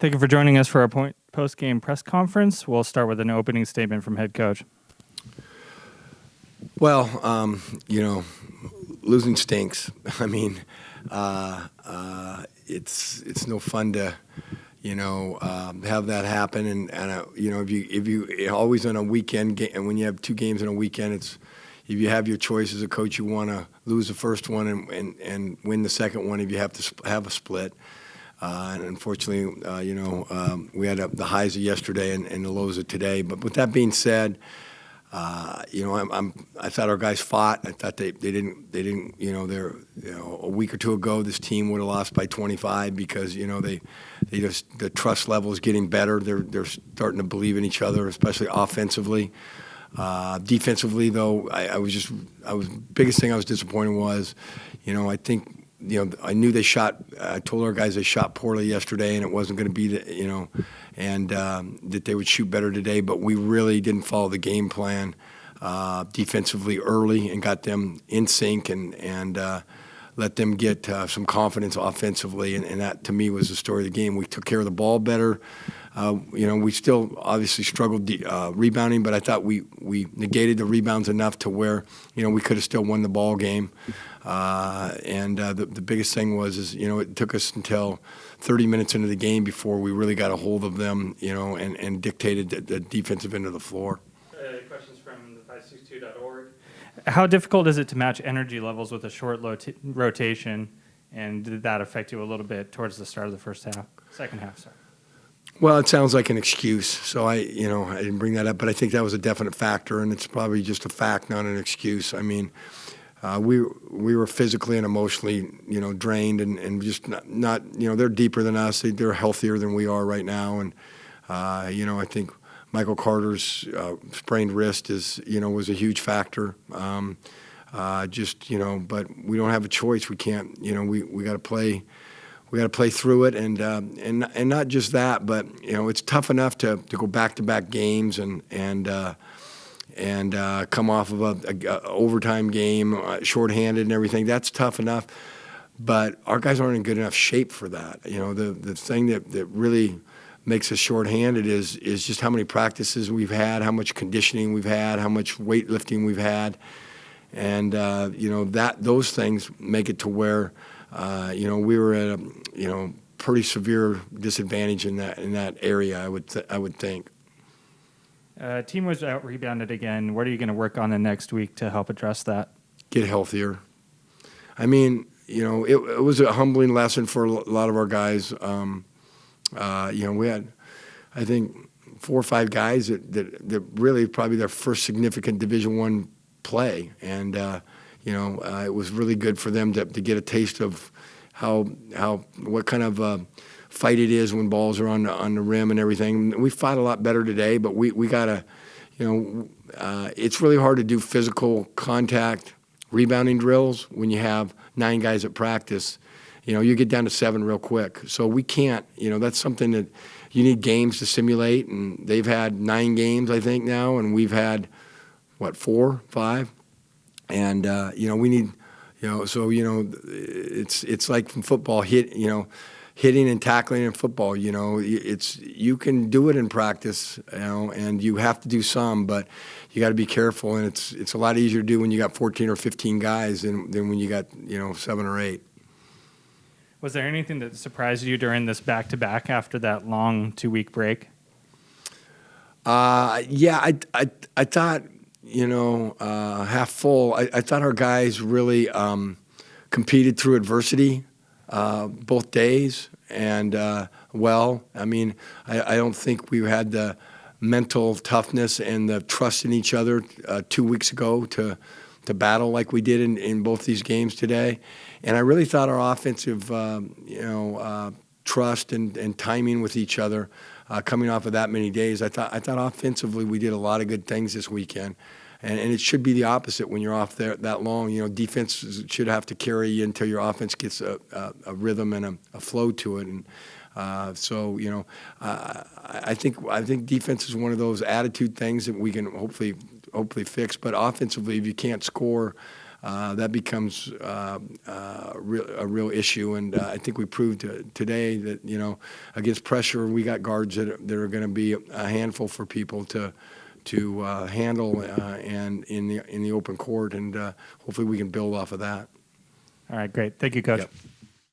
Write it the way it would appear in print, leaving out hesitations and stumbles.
Thank you for joining us for our post-game press conference. We'll start with an opening statement from head coach. Well, losing stinks. I mean, it's no fun to, have that happen. And if you always on a weekend game, and when you have two games in a weekend, it's if you have your choice as a coach, you want to lose the first one and win the second one if you have to have a split. And unfortunately, we had the highs of yesterday and the lows of today. But with that being said, I thought our guys fought. I thought they didn't. A week or two ago, this team would have lost by 25 because they just the trust level is getting better. They're starting to believe in each other, especially offensively. Defensively, though, biggest thing I was disappointed was, I think. I knew I told our guys they shot poorly yesterday, and it wasn't going to be and that they would shoot better today. But we really didn't follow the game plan defensively early and got them in sync and let them get some confidence offensively. And that, to me, was the story of the game. We took care of the ball better. We still obviously struggled rebounding, but I thought we negated the rebounds enough to where, we could have still won the ball game. The biggest thing was it took us until 30 minutes into the game before we really got a hold of them, and dictated the defensive end of the floor. Questions from the 562.org. How difficult is it to match energy levels with a short rotation, and did that affect you a little bit towards the start of the second half? Sorry. Well, it sounds like an excuse, so I didn't bring that up, but I think that was a definite factor, and it's probably just a fact, not an excuse. I mean, we were physically and emotionally, drained, and just not they're deeper than us. They're healthier than we are right now, and I think Michael Carter's sprained wrist was a huge factor. But we don't have a choice. We can't. We got to play. We got to play through it, and not just that, but it's tough enough to go back-to-back games and come off of a overtime game, shorthanded and everything. That's tough enough, but our guys aren't in good enough shape for that. The thing that really makes us shorthanded is just how many practices we've had, how much conditioning we've had, how much weightlifting we've had, and those things make it to where. We were at a pretty severe disadvantage in that area. I would think. Team was out rebounded again. What are you going to work on the next week to help address that? Get healthier. I mean, it was a humbling lesson for a lot of our guys. We had, I think, 4 or 5 guys that really probably their first significant Division I play, and. It was really good for them to get a taste of what kind of fight it is when balls are on the rim and everything. We fought a lot better today, but we gotta, it's really hard to do physical contact rebounding drills when you have 9 guys at practice. You get down to 7 real quick. So we can't. That's something that you need games to simulate, and they've had 9 games I think now, and we've had 4, 5. And we need, it's like from football, hitting and tackling in football. You can do it in practice, and you have to do some, but you got to be careful. And it's a lot easier to do when you got 14 or 15 guys than when you got 7 or 8. Was there anything that surprised you during this back-to-back after that long 2-week break? Yeah, I thought. Half full. I thought our guys really competed through adversity both days, and I mean, I don't think we had the mental toughness and the trust in each other 2 weeks ago to battle like we did in both these games today. And I really thought our offensive, trust and timing with each other. Coming off of that many days, I thought offensively we did a lot of good things this weekend, and it should be the opposite when you're off there that long. Defense should have to carry you until your offense gets a rhythm and a flow to it. And I think defense is one of those attitude things that we can hopefully fix. But offensively, if you can't score, that becomes a real issue. And I think we proved today that, against pressure, we got guards that are going to be a handful for people to handle and in the open court, and hopefully we can build off of that. All right, great. Thank you, Coach. Yep.